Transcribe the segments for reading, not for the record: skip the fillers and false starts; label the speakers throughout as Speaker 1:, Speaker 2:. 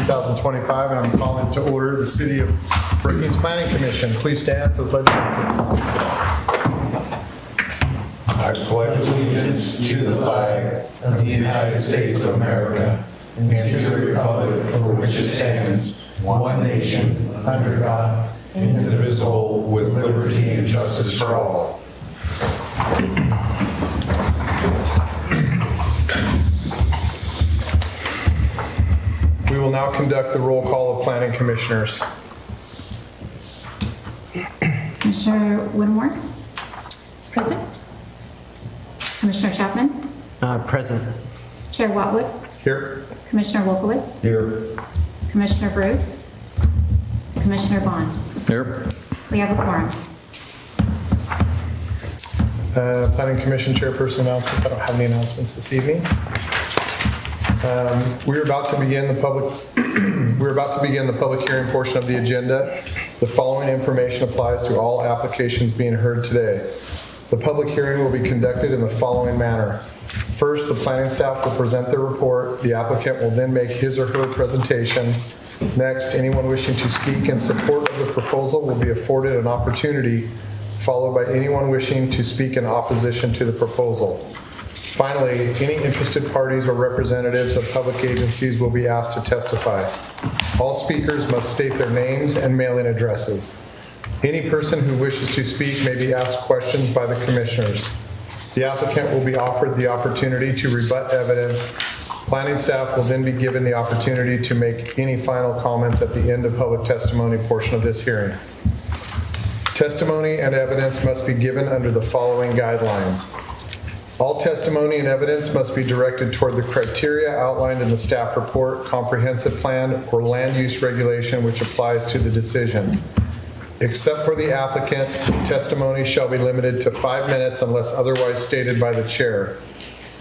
Speaker 1: 2025, and I'm calling to order the City of Brookings Planning Commission. Please stand for the Pledge of Allegiance.
Speaker 2: I pledge allegiance to the flag of the United States of America and to the republic for which it stands, one nation, under God, indivisible, with liberty and justice for all.
Speaker 1: We will now conduct the roll call of planning commissioners.
Speaker 3: Commissioner Whittemore? Present. Commissioner Chapman?
Speaker 4: Present.
Speaker 3: Chair Watwood?
Speaker 1: Here.
Speaker 3: Commissioner Wolkowitz?
Speaker 2: Here.
Speaker 3: Commissioner Bruce? Commissioner Bond?
Speaker 5: Here.
Speaker 3: We have a quorum.
Speaker 1: Planning Commission Chairperson announcements. I don't have any announcements this evening. We're about to begin the public hearing portion of the agenda. The following information applies to all applications being heard today. The public hearing will be conducted in the following manner. First, the planning staff will present their report. The applicant will then make his or her presentation. Next, anyone wishing to speak in support of the proposal will be afforded an opportunity, followed by anyone wishing to speak in opposition to the proposal. Finally, any interested parties or representatives of public agencies will be asked to testify. All speakers must state their names and mailing addresses. Any person who wishes to speak may be asked questions by the commissioners. The applicant will be offered the opportunity to rebut evidence. Planning staff will then be given the opportunity to make any final comments at the end of public testimony portion of this hearing. Testimony and evidence must be given under the following guidelines. All testimony and evidence must be directed toward the criteria outlined in the staff report, comprehensive plan, or land use regulation which applies to the decision. Except for the applicant, testimony shall be limited to 5 minutes unless otherwise stated by the chair.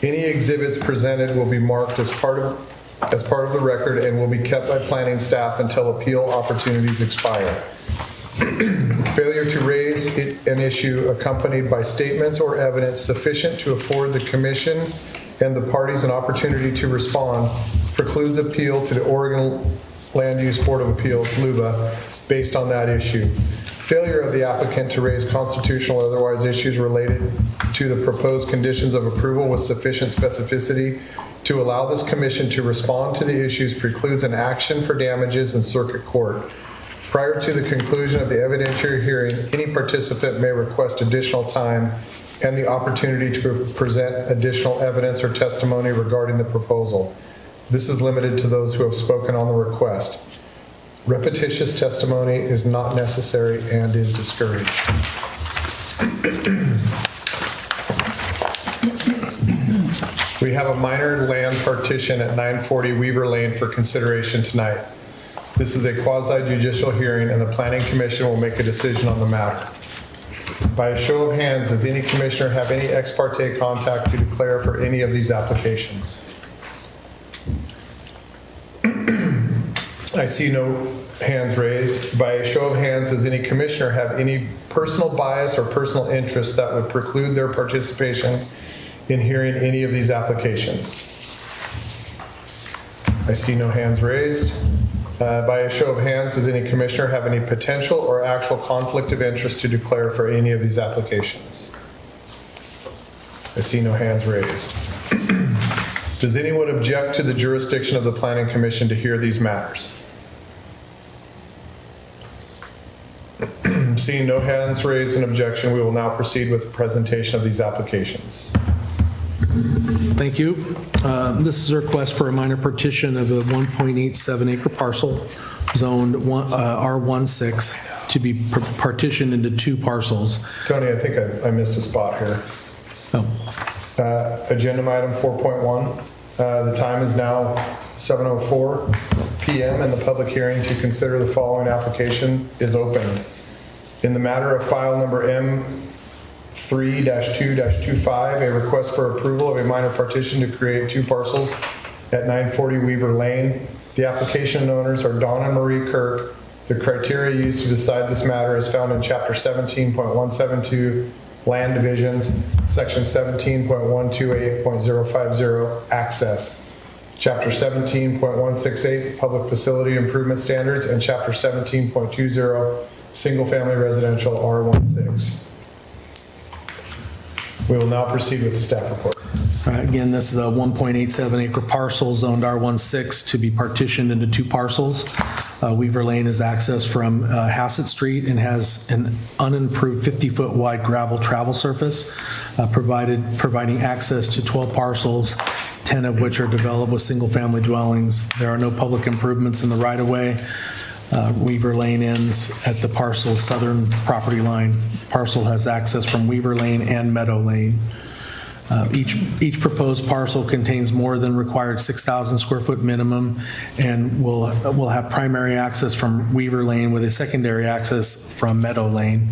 Speaker 1: Any exhibits presented will be marked as part of the record and will be kept by planning staff until appeal opportunities expire. Failure to raise an issue accompanied by statements or evidence sufficient to afford the commission and the parties an opportunity to respond precludes appeal to the Oregon Land Use Board of Appeals, LUBA, based on that issue. Failure of the applicant to raise constitutional or otherwise issues related to the proposed conditions of approval with sufficient specificity to allow this commission to respond to the issues precludes an action for damages in circuit court. Prior to the conclusion of the evidentiary hearing, any participant may request additional time and the opportunity to present additional evidence or testimony regarding the proposal. This is limited to those who have spoken on the request. Repetitious testimony is not necessary and is discouraged. We have a minor land partition at 940 Weaver Lane for consideration tonight. This is a quasi-judicial hearing and the Planning Commission will make a decision on the matter. By a show of hands, does any commissioner have any ex parte contact to declare for any of these applications? I see no hands raised. By a show of hands, does any commissioner have any personal bias or personal interest that would preclude their participation in hearing any of these applications? I see no hands raised. By a show of hands, does any commissioner have any potential or actual conflict of interest to declare for any of these applications? I see no hands raised. Does anyone object to the jurisdiction of the Planning Commission to hear these matters? Seeing no hands raised in objection, we will now proceed with the presentation of these applications.
Speaker 5: Thank you. This is a request for a minor partition of a 1.87 acre parcel zoned R16 to be partitioned into 2 parcels.
Speaker 1: Tony, I think I missed a spot here.
Speaker 5: Oh.
Speaker 1: Agenda item 4.1. The time is now 7:04 p.m. and the public hearing to consider the following application is open. In the matter of file number M3-2-25, a request for approval of a minor partition to create 2 parcels at 940 Weaver Lane. The application owners are Don and Marie Kirk. The criteria used to decide this matter is found in Chapter 17.172, Land Divisions, Section 17.128.050, Access. Chapter 17.168, Public Facility Improvement Standards, and Chapter 17.20, Single Family Residential R16. We will now proceed with the staff report.
Speaker 5: All right, again, this is a 1.87 acre parcel zoned R16 to be partitioned into two parcels. Weaver Lane is accessed from Hassett Street and has an unimproved 50-foot wide gravel travel surface, providing access to 12 parcels, 10 of which are developed with single-family dwellings. There are no public improvements in the right-of-way. Weaver Lane ends at the parcel's southern property line. Parcel has access from Weaver Lane and Meadow Lane. Each proposed parcel contains more than required 6,000 square foot minimum and will have primary access from Weaver Lane with a secondary access from Meadow Lane.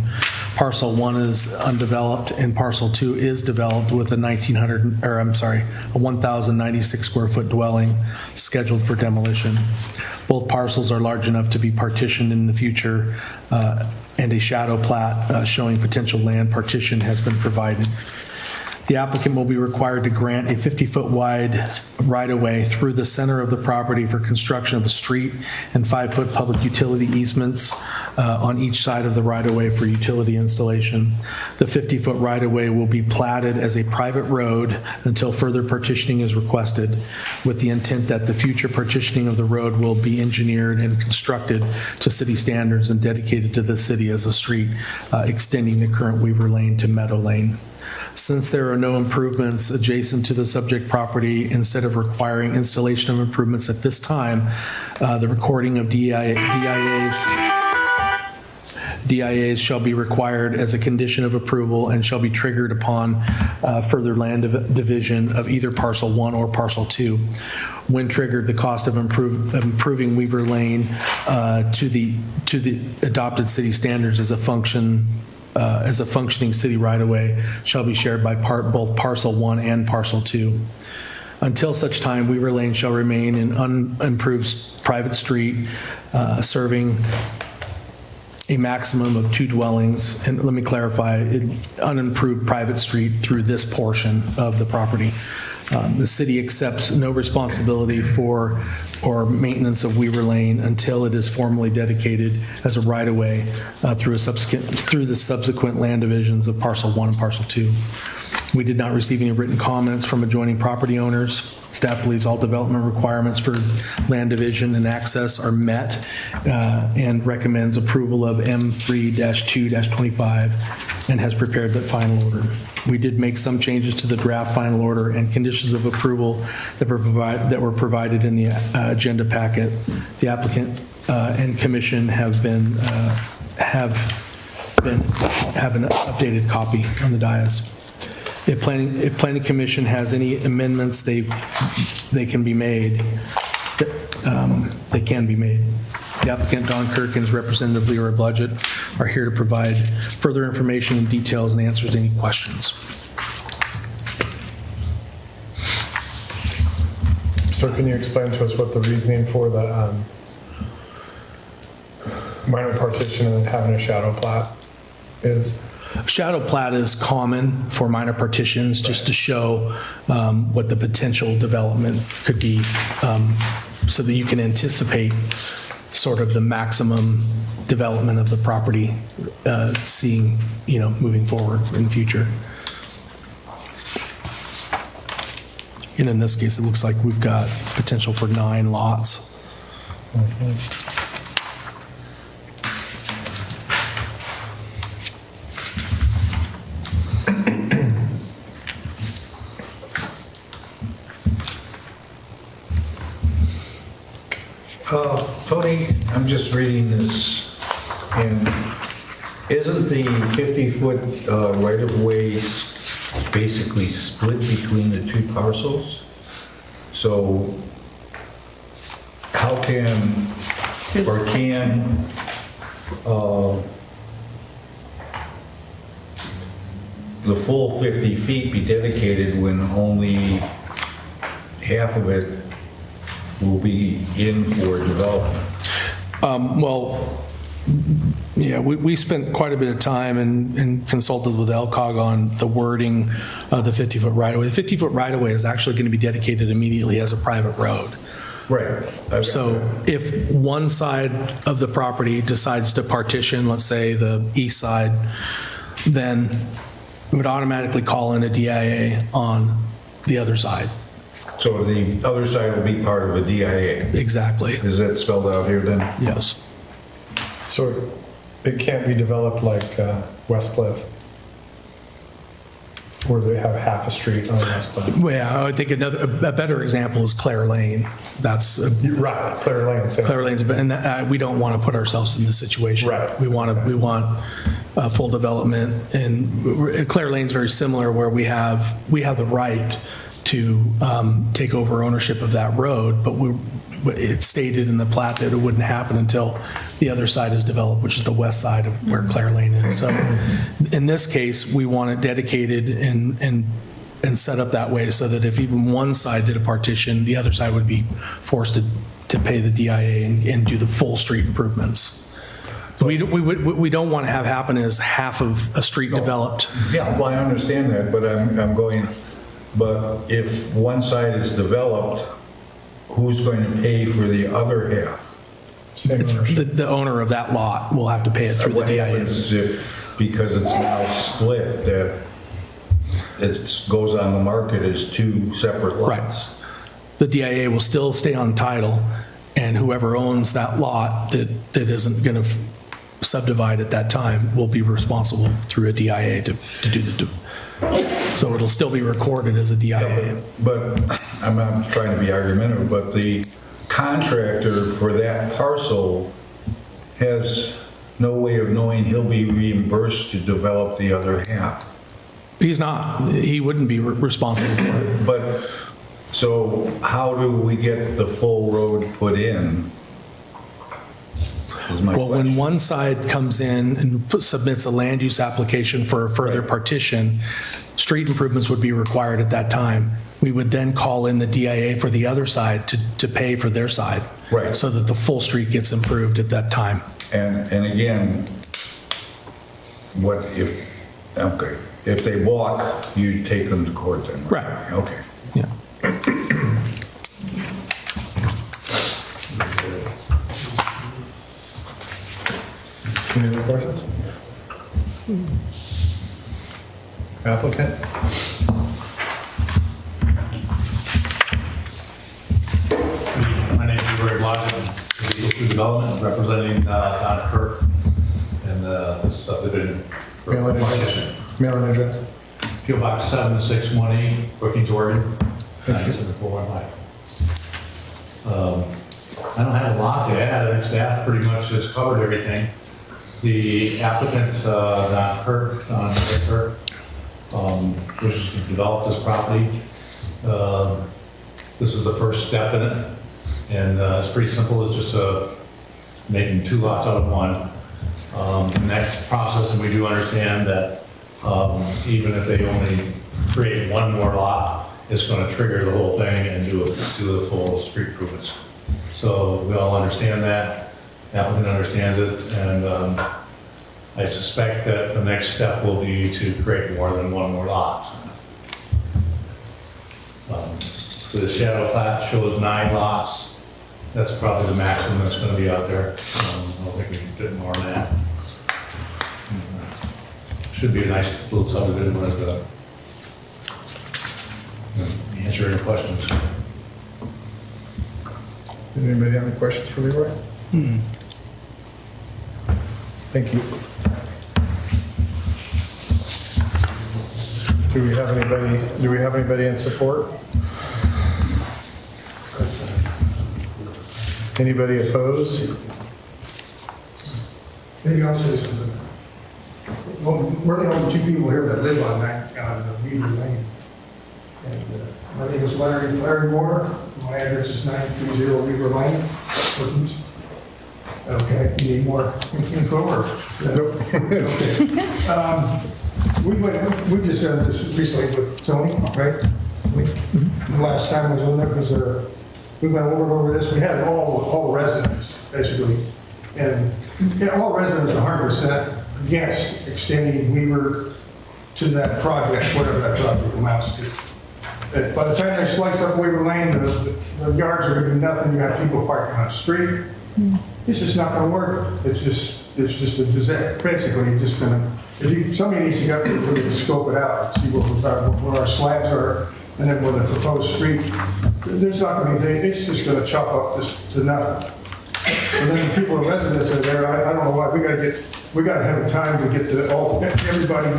Speaker 5: Parcel 1 is undeveloped and parcel 2 is developed with a 1,096 square foot dwelling scheduled for demolition. Both parcels are large enough to be partitioned in the future, and a shadow plat showing potential land partition has been provided. The applicant will be required to grant a 50-foot wide right-of-way through the center of the property for construction of a street and 5-foot public utility easements on each side of the right-of-way for utility installation. The 50-foot right-of-way will be platted as a private road until further partitioning is requested, with the intent that the future partitioning of the road will be engineered and constructed to city standards and dedicated to the city as a street, extending the current Weaver Lane to Meadow Lane. Since there are no improvements adjacent to the subject property, instead of requiring installation of improvements at this time, the recording of DIAs shall be required as a condition of approval and shall be triggered upon further land division of either parcel 1 or parcel 2. When triggered, the cost of improving Weaver Lane to the adopted city standards as a functioning city right-of-way shall be shared by both parcel 1 and parcel 2. Until such time, Weaver Lane shall remain an unimproved private street serving a maximum of 2 dwellings. And let me clarify, unimproved private street through this portion of the property. The city accepts no responsibility for or maintenance of Weaver Lane until it is formally dedicated as a right-of-way through the subsequent land divisions of parcel 1 and parcel 2. We did not receive any written comments from adjoining property owners. Staff believes all development requirements for land division and access are met and recommends approval of M3-2-25 and has prepared the final order. We did make some changes to the draft final order and conditions of approval that were provided in the agenda packet. The applicant and commission have an updated copy on the dais. If planning commission has any amendments, they can be made. They can be made. The applicant, Don Kirkins, Representative Leroy Bludgett, are here to provide further information and details and answers to any questions.
Speaker 1: So can you explain to us what the reasoning for the minor partition and then having a shadow plat is?
Speaker 5: Shadow plat is common for minor partitions just to show what the potential development could be so that you can anticipate sort of the maximum development of the property seeing, moving forward in the future. And in this case, it looks like we've got potential for 9 lots.
Speaker 2: Tony, I'm just reading this, and isn't the 50-foot right-of-way basically split between the 2 parcels? So how can the full 50 feet be dedicated when only half of it will be in for development?
Speaker 5: Well, Yeah, we spent quite a bit of time and consulted with LCOG on the wording of the 50-foot right-of-way. The 50-foot right-of-way is actually going to be dedicated immediately as a private road.
Speaker 1: Right.
Speaker 5: So if one side of the property decides to partition, let's say the east side, then we would automatically call in a DIA on the other side.
Speaker 2: So the other side will be part of a DIA.
Speaker 5: Exactly.
Speaker 2: Is that spelled out here then?
Speaker 5: Yes.
Speaker 1: So it can't be developed like West Cliff, where they have half a street on West Cliff.
Speaker 5: Well, yeah, I think a better example is Clare Lane. That's
Speaker 1: Right, Claire Lane. same.
Speaker 5: Clare Lane's, and we don't want to put ourselves in this situation.
Speaker 1: Right.
Speaker 5: We want full development, and Clare Lane's very similar, where we have the right to take over ownership of that road, but it's stated in the plat that it wouldn't happen until the other side is developed, which is the west side of where Clare Lane is. So in this case, we want it dedicated and set up that way so that if even one side did a partition, the other side would be forced to pay the DIA and do the full street improvements. We don't want to have happen is half of a street developed.
Speaker 2: Yeah, well, I understand that, but I'm going, but if one side is developed, who's going to pay for the other half?
Speaker 1: Same ownership.
Speaker 5: The owner of that lot will have to pay it through the
Speaker 2: What
Speaker 5: DIA.
Speaker 2: happens if, because it's now split, that it goes on the market as two separate lots?
Speaker 5: The DIA will still stay on title, and whoever owns that lot that isn't going to subdivide at that time will be responsible through a DIA to do so it'll still be recorded as a DIA.
Speaker 2: But I'm not trying to be argumentative, but the contractor for that parcel has no way of knowing he'll be reimbursed to develop the other half.
Speaker 5: He's not. He wouldn't be responsible for it.
Speaker 2: But, so how do we get the full road put in? Is my
Speaker 5: Well, when
Speaker 2: question.
Speaker 5: one side comes in and submits a land use application for a further partition, street improvements would be required at that time. We would then call in the DIA for the other side to pay for their side.
Speaker 2: Right.
Speaker 5: So that the full street gets improved at that time.
Speaker 2: And again, what if, okay, if they walk, you take them to court then?
Speaker 5: Right.
Speaker 2: Okay.
Speaker 5: Yeah.
Speaker 1: Any other questions? Applicant?
Speaker 4: My name is Greg Lodge, with Development, representing Don Kirk and the subdivision. for
Speaker 1: Mailing
Speaker 4: partition.
Speaker 1: address? Mailing address?
Speaker 4: PO Box 7618, Brookings, Oregon,
Speaker 1: Thank you.
Speaker 4: 97415. I don't have a lot to add. I think staff pretty much has covered everything. The applicant, Don Kirk, wishes to develop this property. This is the first step in it, and it's pretty simple. It's just making two lots out of one. The next process, and we do understand that even if they only create one more lot, it's going to trigger the whole thing and do the full street improvements. So we all understand that. The applicant understands it, and I suspect that the next step will be to create more than one more lot. So the shadow plat shows 9 lots. That's probably the maximum that's going to be out there. I don't think we can fit more than that. Should be a nice little subdivision with answer any questions.
Speaker 1: Did anybody have any questions for Leroy? Thank you. Do we have anybody in support? Anybody opposed?
Speaker 6: Maybe I'll say something. Well, we're the only 2 people here that live on Weaver Lane. And my name is Larry Moore. My address is 930 Weaver Lane, Brookings. Okay, you need more info or?
Speaker 1: Nope.
Speaker 6: Okay. We just done this recently with Tony, right? The last time I was on there was we went over this. We had all the residents basically And all residents are 100% against extending Weaver to that project, whatever that project amounts to. By the time they slice up Weaver Lane, the yards are gonna be nothing, you got people parking on the street. It's just not gonna work. It's just a disaster. Basically, you're just gonna, somebody needs to go really scope it out and see what our slabs are, and then with the proposed street, there's not gonna be, it's just gonna chop up this to nothing. So then the people, the residents are there, I don't know why, we gotta have a time to get everybody,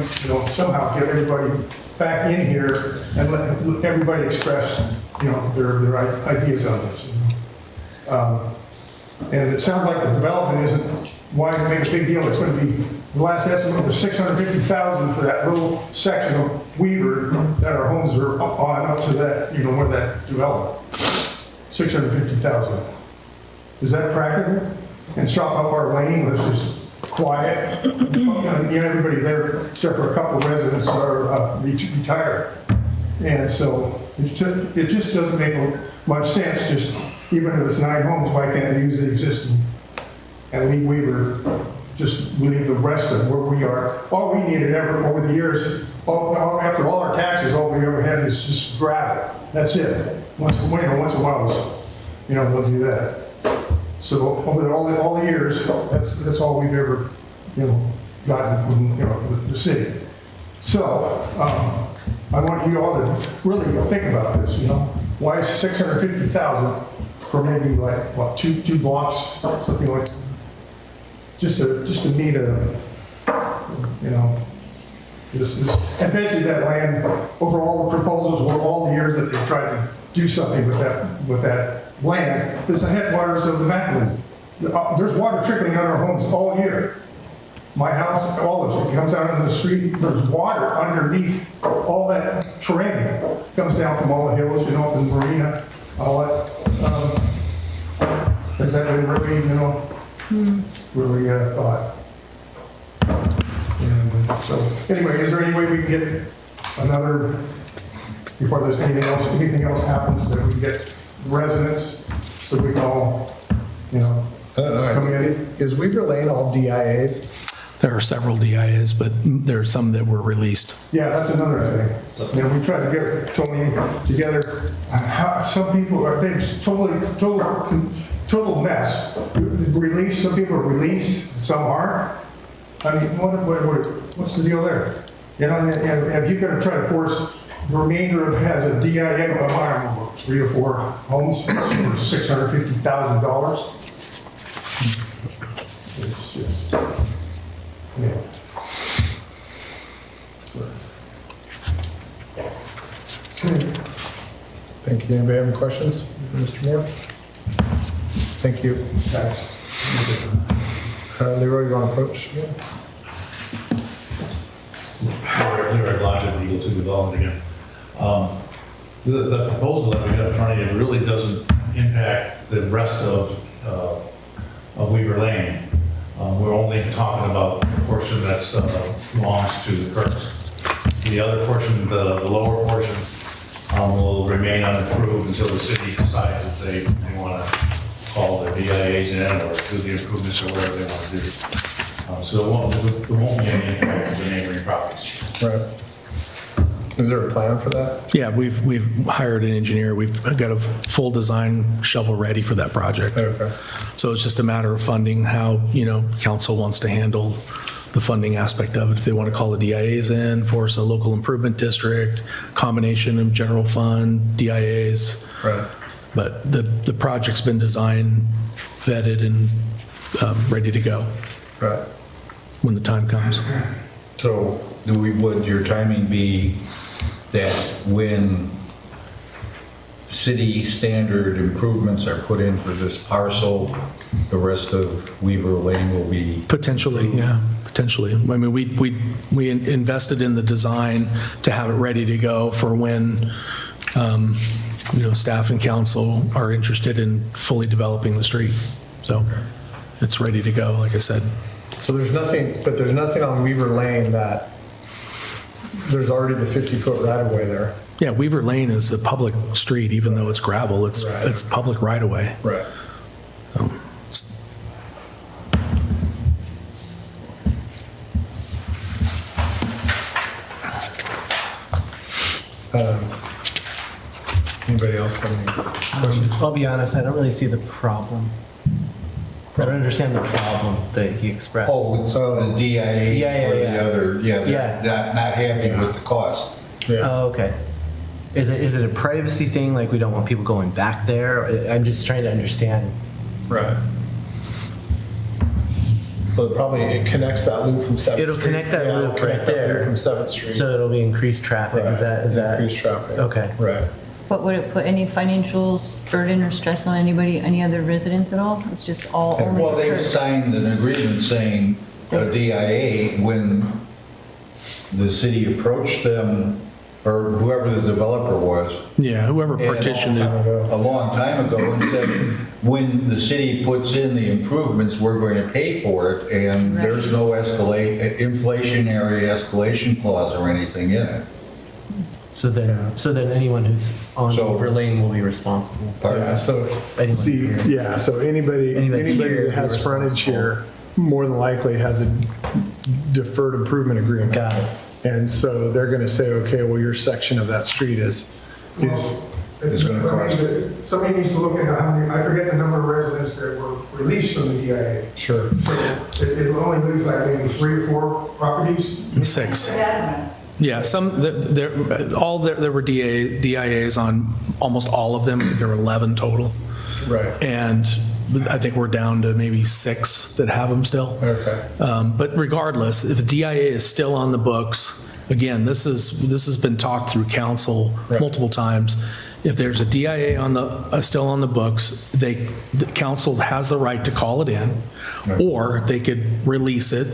Speaker 6: somehow get everybody back in here and let everybody express, their ideas on this. And it sounds like the development isn't, why make a big deal? It's going to be, the last estimate was $650,000 for that little section of Weaver that our homes are on up to that, where that developed. $650,000. Is that practical? And chop up our lane, let's just quiet. Everybody there, except for a couple of residents are retired. And so it just doesn't make much sense, just even if it's 9 homes, why can't they use the existing and leave Weaver, just leave the rest of where we are. All we needed ever, over the years, after all our taxes, all we ever had is just gravel. That's it. Once in a while, we'll do that. So over all the years, that's all we've ever, gotten from, the city. So, I want you all to really think about this, Why is $650,000 for maybe like, what, two blocks, something like that? Just to meet this, and basically that land, over all the proposals, over all the years that they've tried to do something with that land, is the headwaters of the Macklin. There's water trickling out of our homes all year. My house, all of it comes out on the street, there's water underneath all that terrain. Comes down from all the hills, up in the marina, all that. Has that been really, thought? And so, anyway, is there any way we can get another, before there's anything else happens, that we can get residents, so we can all,
Speaker 1: I don't know.
Speaker 6: come in?
Speaker 1: Is Weaver Lane all DIAs?
Speaker 5: There are several DIAs, but there are some that were released.
Speaker 6: Yeah, that's another thing. We tried to get Tony together. Some people are, they've total mess. Released, some people are released, some aren't. I mean, what's the deal there? And if you're going to try to force, the remainder has a DIA of, I don't know, 3 or 4 homes for $650,000. It's just, yeah.
Speaker 1: Thank you. Anybody have any questions? Mr. Moore? Thank you. Leroy, you want to approach again?
Speaker 4: Leroy Lodge, Legal 2 Development again. The proposal that we have in front of you really doesn't impact the rest of Weaver Lane. We're only talking about the portion that belongs to the Kirks. The other portion, the lower portion, will remain unimproved until the city decides if they want to call their DIAs in or do the improvements or whatever they want to do. So there won't be any impact to the neighboring properties.
Speaker 1: Right. Is there a plan for that?
Speaker 5: Yeah, we've hired an engineer. We've got a full design shovel ready for that project.
Speaker 1: Okay.
Speaker 5: So it's just a matter of funding, how, council wants to handle the funding aspect of it. If they want to call the DIAs in, force a local improvement district, combination of general fund, DIAs.
Speaker 1: Right.
Speaker 5: But the project's been designed, vetted, and ready to go
Speaker 1: Right.
Speaker 5: when the time comes.
Speaker 2: So would your timing be that when city standard improvements are put in for this parcel, the rest of Weaver Lane will be?
Speaker 5: Potentially, yeah, potentially. I mean, we invested in the design to have it ready to go for when, staff and council are interested in fully developing the street. So it's ready to go, like I said.
Speaker 1: So there's nothing on Weaver Lane that, there's already the 50-foot right-of-way there.
Speaker 5: Yeah, Weaver Lane is a public street, even though it's gravel, it's public right-of-way.
Speaker 1: Right. else have any questions?
Speaker 7: I'll be honest, I don't really see the problem. I don't understand the problem that he expressed.
Speaker 2: Oh, it's the DIA
Speaker 7: Yeah,
Speaker 2: for
Speaker 7: yeah.
Speaker 2: the other,
Speaker 7: Yeah.
Speaker 2: they're not happy with the cost.
Speaker 1: Yeah.
Speaker 7: Oh, okay. Is it a privacy thing? Like we don't want people going back there? I'm just trying to understand.
Speaker 1: Right. But probably it connects that loop from 7th Street.
Speaker 7: It'll connect that
Speaker 1: Yeah, it'll
Speaker 7: loop
Speaker 1: connect
Speaker 7: right
Speaker 1: that loop
Speaker 7: there.
Speaker 1: From 7th Street.
Speaker 7: So it'll be increased traffic.
Speaker 1: Right.
Speaker 7: Is that
Speaker 1: Increased traffic.
Speaker 7: Okay.
Speaker 1: Right.
Speaker 8: But would it put any financial burden or stress on anybody, any other residents at all? It's just all only
Speaker 2: Well, they've
Speaker 8: curbs.
Speaker 2: signed an agreement saying a DIA when the city approached them, or whoever the developer was,
Speaker 5: Yeah, whoever partitioned it.
Speaker 2: a long time ago and said, when the city puts in the improvements, we're going to pay for it, and
Speaker 8: Right.
Speaker 2: there's no inflationary escalation clause or anything in it.
Speaker 7: So then anyone who's on
Speaker 2: So-
Speaker 7: Weaver Lane will be responsible.
Speaker 1: Yeah, so,
Speaker 7: Anyone
Speaker 1: see,
Speaker 7: here.
Speaker 1: yeah, so anybody
Speaker 7: Anybody here
Speaker 1: that has
Speaker 7: will be
Speaker 1: frontage
Speaker 7: responsible.
Speaker 1: here more than likely has a deferred improvement agreement.
Speaker 7: Got it.
Speaker 1: And so they're gonna say, okay, well, your section of that street is,
Speaker 2: It's gonna cost.
Speaker 6: Somebody needs to look into how many, I forget the number of residents that were released from the DIA.
Speaker 1: sure.
Speaker 6: So it only leaves like maybe 3 or 4 properties.
Speaker 5: 6. Yeah, there were DIAs on almost all of them. I think there were 11 total.
Speaker 1: Right.
Speaker 5: And I think we're down to maybe 6 that have them still.
Speaker 1: Okay.
Speaker 5: But regardless, if the DIA is still on the books, again, this has been talked through council
Speaker 1: Right.
Speaker 5: multiple times. If there's a DIA still on the books, the council has the right to call it in, or they could release it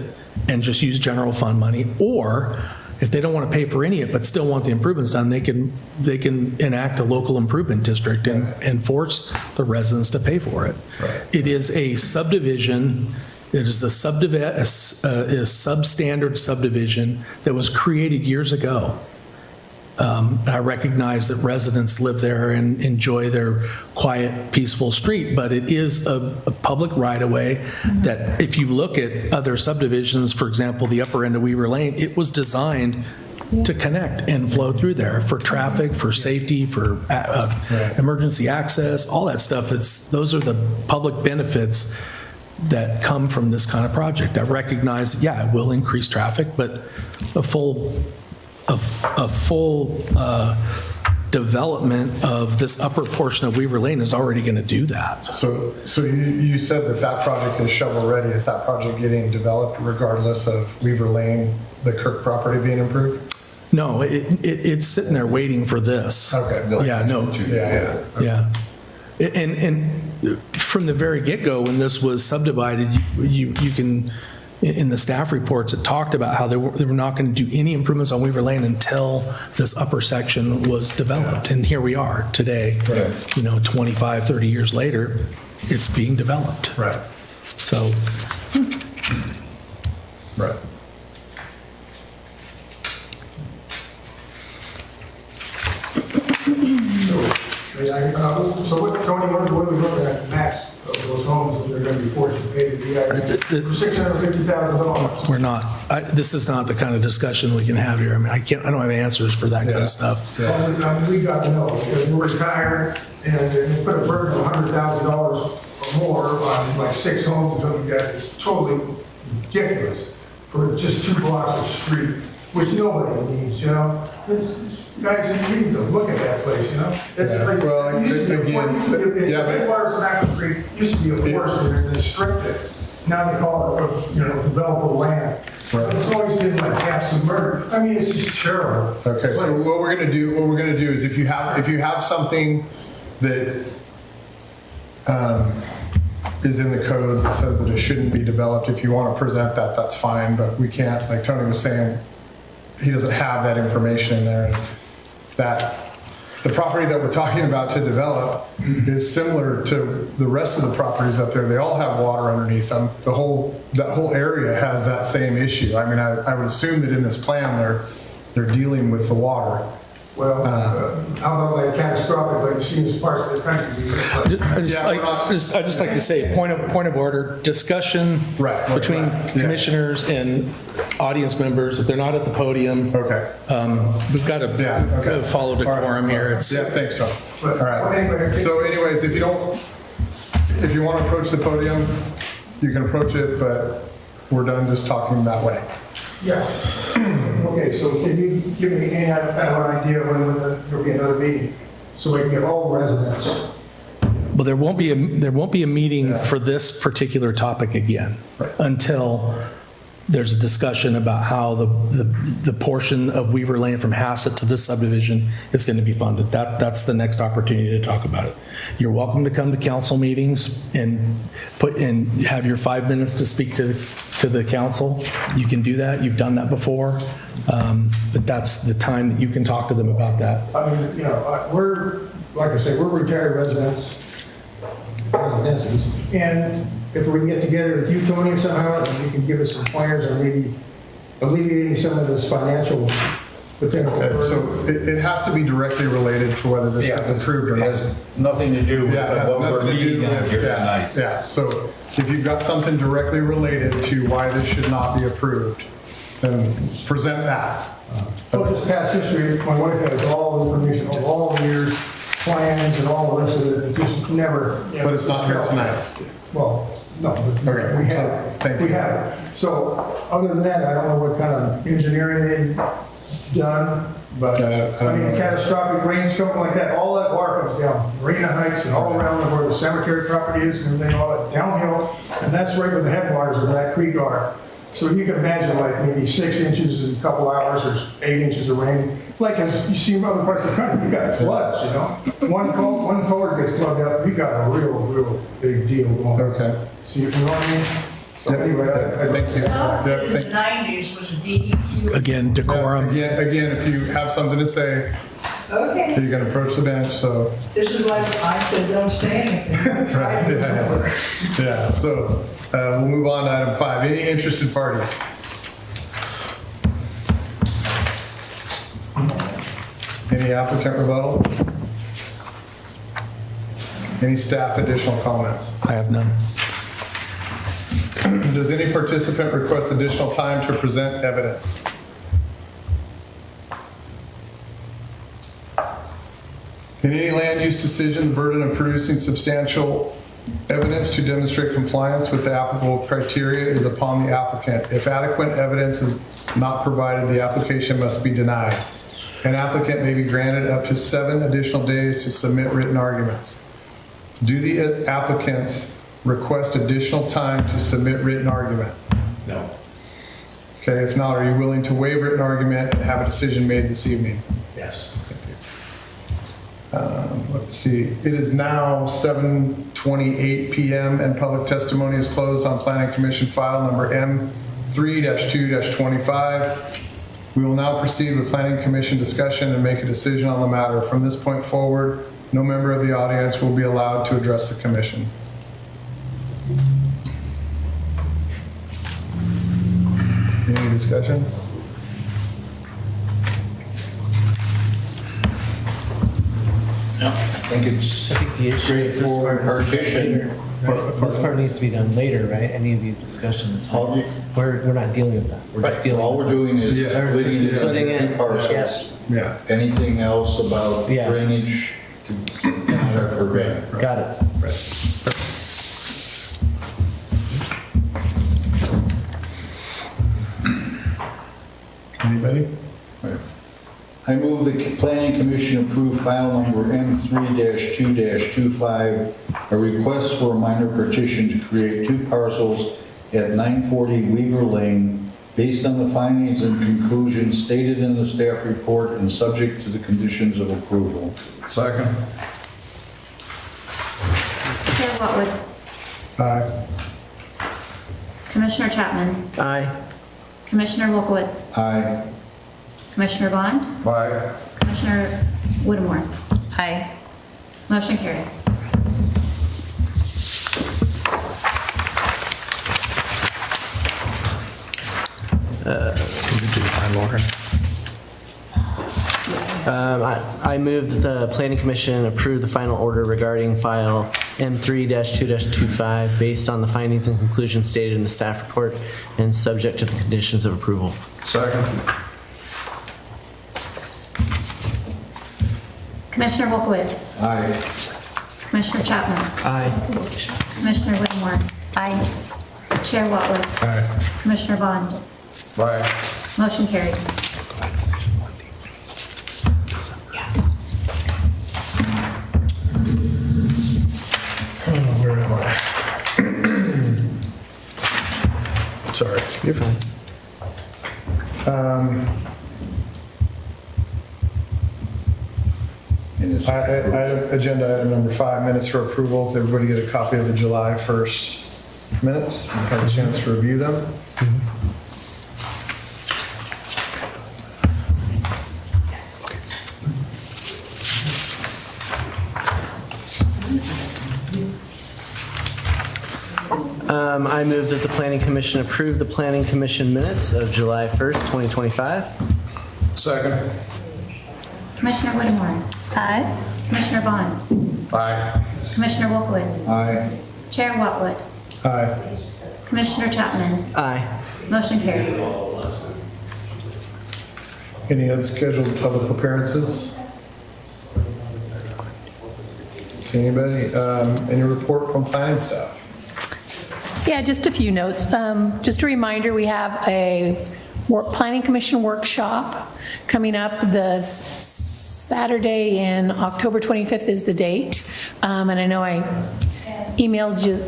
Speaker 5: and just use general fund money, or if they don't want to pay for any of it but still want the improvements done, they can enact a local improvement district and force the residents to pay for it.
Speaker 1: Right.
Speaker 5: It is a subdivision. It is a substandard subdivision that was created years ago. I recognize that residents live there and enjoy their quiet, peaceful street, but it is a public right-of-way that if you look at other subdivisions, for example, the upper end of Weaver Lane, it was designed to connect and flow through there for traffic, for safety, for emergency access, all that stuff. Those are the public benefits that come from this kind of project. I recognize, yeah, it will increase traffic, but a full development of this upper portion of Weaver Lane is already going to do that.
Speaker 1: So you said that project is shovel-ready. Is that project getting developed regardless of Weaver Lane, the Kirk property being improved?
Speaker 5: No, it's sitting there waiting for this.
Speaker 1: Okay.
Speaker 5: Yeah, no.
Speaker 1: Yeah.
Speaker 5: Yeah. And from the very get-go, when this was subdivided, you can, in the staff reports, it talked about how they were not going to do any improvements on Weaver Lane until this upper section was developed. And here we are today, 25, 30 years later, it's being developed.
Speaker 1: Right.
Speaker 5: So,
Speaker 1: Right.
Speaker 6: So what, Tony, what are we looking at max of those homes that they're gonna be forced to pay the DIA? $650,000.
Speaker 5: we're not, this is not the kind of discussion we can have here. I mean, I don't have answers for that kind
Speaker 1: Yeah.
Speaker 5: of stuff.
Speaker 6: Well, I mean, we got to know, because we're retired, and they put a burden of $100,000 or more on like 6 homes or something like that, it's totally ridiculous for just 2 blocks of street, which nobody needs, Guys, you need to look at that place, That's
Speaker 1: Yeah.
Speaker 6: a place,
Speaker 1: Well,
Speaker 6: it used to be a
Speaker 1: again,
Speaker 6: forest, it's
Speaker 1: yeah, but-
Speaker 6: Redwater's an active creek, used to be a forest, and they're restricted. Now they call it, developable land.
Speaker 1: Right.
Speaker 6: It's always been like half submerged, I mean, it's just terrible.
Speaker 1: Okay, so what we're gonna do is if you have something that is in the codes that says that it shouldn't be developed, if you want to present that, that's fine, but we can't, like Tony was saying, he doesn't have that information in there. That the property that we're talking about to develop is similar to the rest of the properties up there. They all have water underneath them. That whole area has that same issue. I mean, I would assume that in this plan they're dealing with the water.
Speaker 6: Well, how about like catastrophic, like you see in parts of the country?
Speaker 5: I just like to say, point of order, discussion
Speaker 1: Right.
Speaker 5: between
Speaker 1: Yeah.
Speaker 5: commissioners and audience members, if they're not at the podium,
Speaker 1: Okay.
Speaker 5: we've got to
Speaker 1: Yeah, okay.
Speaker 5: follow decorum here. It's,
Speaker 1: Yeah, I think so.
Speaker 6: But
Speaker 1: All right.
Speaker 6: anyway,
Speaker 1: So anyways, if you want to approach the podium, you can approach it, but we're done just talking that way.
Speaker 6: yeah. Okay, so can you give me any kind of an idea when there'll be another meeting? So we can get all the residents.
Speaker 5: well, there won't be a meeting for this particular topic again until there's a discussion about how the portion of Weaver Lane from Hassett to this subdivision is going to be funded. That's the next opportunity to talk about it. You're welcome to come to council meetings and have your 5 minutes to speak to the council. You can do that. You've done that before. But that's the time that you can talk to them about that.
Speaker 6: I mean, you know, we're, like I say, we're retired residences, and if we can get together with you, Tony, somehow, and you can give us some pointers or maybe alleviating some of this financial potential
Speaker 1: Okay,
Speaker 6: burden.
Speaker 1: so it has to be directly related to whether this gets approved or
Speaker 2: It
Speaker 1: not.
Speaker 2: has nothing to do with
Speaker 1: Yeah, it has
Speaker 2: what we're
Speaker 1: nothing to do
Speaker 2: meeting on
Speaker 1: with,
Speaker 2: here
Speaker 1: yeah,
Speaker 2: tonight.
Speaker 1: yeah. So if you've got something directly related to why this should not be approved, then present that.
Speaker 6: So just past history, my wife has all the information of all the years, plans and all the rest of it, it just never. you know,
Speaker 1: But it's not here tonight.
Speaker 6: Well, no, but
Speaker 1: Okay,
Speaker 6: we
Speaker 1: so,
Speaker 6: have,
Speaker 1: thank
Speaker 6: we
Speaker 1: you.
Speaker 6: have. So, other than that, I don't know what kind of engineering they've done, but,
Speaker 1: Yeah, I don't
Speaker 6: I mean,
Speaker 1: know.
Speaker 6: catastrophic rainstorm like that, all that water comes down, Marina Heights and all around where the cemetery property is and everything, all that downhill, and that's right where the headwaters of that creek are. So you can imagine like maybe 6 inches in a couple hours or 8 inches of rain. Like as you see in other parts of the country, you got floods, you know? One culvert gets plugged up, you got a real big deal going on.
Speaker 1: Okay.
Speaker 6: So you know what I mean? So
Speaker 1: Yep,
Speaker 6: anyway,
Speaker 1: thank you.
Speaker 9: Stuff
Speaker 1: Yep,
Speaker 9: in the
Speaker 1: thank-
Speaker 9: 90s was DEQ.
Speaker 5: Again, decorum.
Speaker 1: Again, if you have something to say,
Speaker 9: Okay,
Speaker 1: you can approach the bench, so.
Speaker 9: this is why I said don't say anything. Try
Speaker 1: Right,
Speaker 9: to
Speaker 1: yeah.
Speaker 9: remember.
Speaker 1: Yeah, so we'll move on to item 5. Any interested parties? Any applicant rebuttal? Any staff additional comments?
Speaker 5: I have none.
Speaker 1: Does any participant request additional time to present evidence? In any land use decision, the burden of producing substantial evidence to demonstrate compliance with the applicable criteria is upon the applicant. If adequate evidence is not provided, the application must be denied. An applicant may be granted up to 7 additional days to submit written arguments. Do the applicants request additional time to submit written argument?
Speaker 4: No.
Speaker 1: Okay, if not, are you willing to waive written argument and have a decision made this evening?
Speaker 4: Yes.
Speaker 1: Let's see, it is now 7:28 PM and public testimony is closed on Planning Commission file number M3-2-25. We will now proceed with Planning Commission discussion and make a decision on the matter. From this point forward, no member of the audience will be allowed to address the commission. Any discussion?
Speaker 2: I think it's
Speaker 7: The issue with this part
Speaker 2: partition.
Speaker 7: This part needs to be done later, right? Any of these discussions.
Speaker 2: All-
Speaker 7: We're not dealing with that. We're just dealing
Speaker 2: All
Speaker 7: with
Speaker 2: we're doing is
Speaker 1: Yeah.
Speaker 2: splitting it
Speaker 7: Splitting
Speaker 2: into
Speaker 7: it,
Speaker 2: two parcels.
Speaker 7: yes.
Speaker 1: Yeah.
Speaker 2: Anything else about
Speaker 7: Yeah.
Speaker 2: drainage, it's not our purview.
Speaker 7: Got it.
Speaker 1: Anybody?
Speaker 2: I move the Planning Commission approve file number M3-2-25, a request for a minor petition to create 2 parcels at 940 Weaver Lane, based on the findings and conclusions stated in the staff report and subject to the conditions of approval.
Speaker 1: Second.
Speaker 3: Chair Whatwood,
Speaker 1: Aye.
Speaker 3: Commissioner Chapman,
Speaker 7: Aye.
Speaker 3: Commissioner Wolkowitz,
Speaker 2: Aye.
Speaker 3: Commissioner Bond,
Speaker 1: Aye.
Speaker 3: Commissioner Whittemore.
Speaker 8: Aye.
Speaker 3: Motion carries.
Speaker 5: Can we do the final order?
Speaker 7: I move that the Planning Commission approve the final order regarding file M3-2-25 based on the findings and conclusions stated in the staff report and subject to the conditions of approval.
Speaker 1: Second.
Speaker 3: Commissioner Wolkowitz.
Speaker 1: Aye.
Speaker 3: Commissioner Chapman.
Speaker 7: Aye.
Speaker 3: Commissioner Whittemore. Aye. Chair Whatworth.
Speaker 1: Aye.
Speaker 3: Commissioner Bond.
Speaker 1: Aye.
Speaker 3: Motion carries.
Speaker 1: Where am I? Sorry.
Speaker 7: You're fine.
Speaker 1: Agenda item number 5, minutes for approval. Did everybody get a copy of the July 1st minutes? Have a chance to review them?
Speaker 7: I move that the Planning Commission approve the Planning Commission minutes of July 1st, 2025.
Speaker 1: Second.
Speaker 3: Commissioner Whittemore. Aye. Commissioner Bond.
Speaker 1: Aye.
Speaker 3: Commissioner Wolkowitz.
Speaker 1: Aye.
Speaker 3: Chair Whatwood.
Speaker 1: Aye.
Speaker 3: Commissioner Chapman.
Speaker 7: Aye.
Speaker 3: Motion carries.
Speaker 1: Any unscheduled public appearances? See anybody? Any report from planning staff?
Speaker 10: Yeah, just a few notes. Just a reminder, we have a Planning Commission workshop coming up. The Saturday in October 25th is the date. And I know I emailed you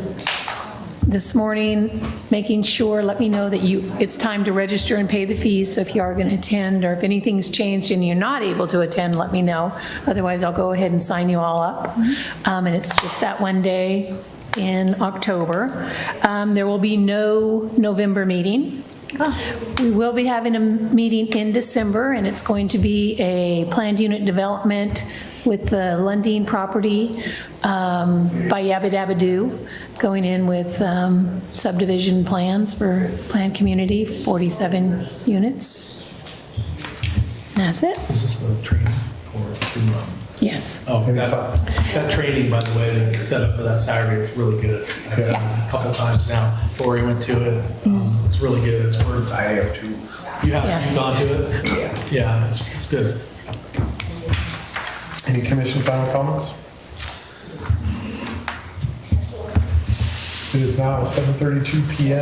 Speaker 10: this morning, making sure, let me know that it's time to register and pay the fees. So if you are going to attend, or if anything's changed and you're not able to attend, let me know. Otherwise, I'll go ahead and sign you all up. And it's just that one day in October. There will be no November meeting. We will be having a meeting in December, and it's going to be a planned unit development with the Lundeen property by Yabba Dabba Doo, going in with subdivision plans for planned community, 47 units. That's it.
Speaker 5: Is this the training or?
Speaker 10: Yes.
Speaker 5: Oh, that training, by the way, they set up for that Saturday, it's really good. I've done it a couple times now. Lori went to it. It's really good. It's worth. I have too. You've gone to it? Yeah. Yeah, it's good.
Speaker 1: Any commission final comments? It is now 7:32 p.m.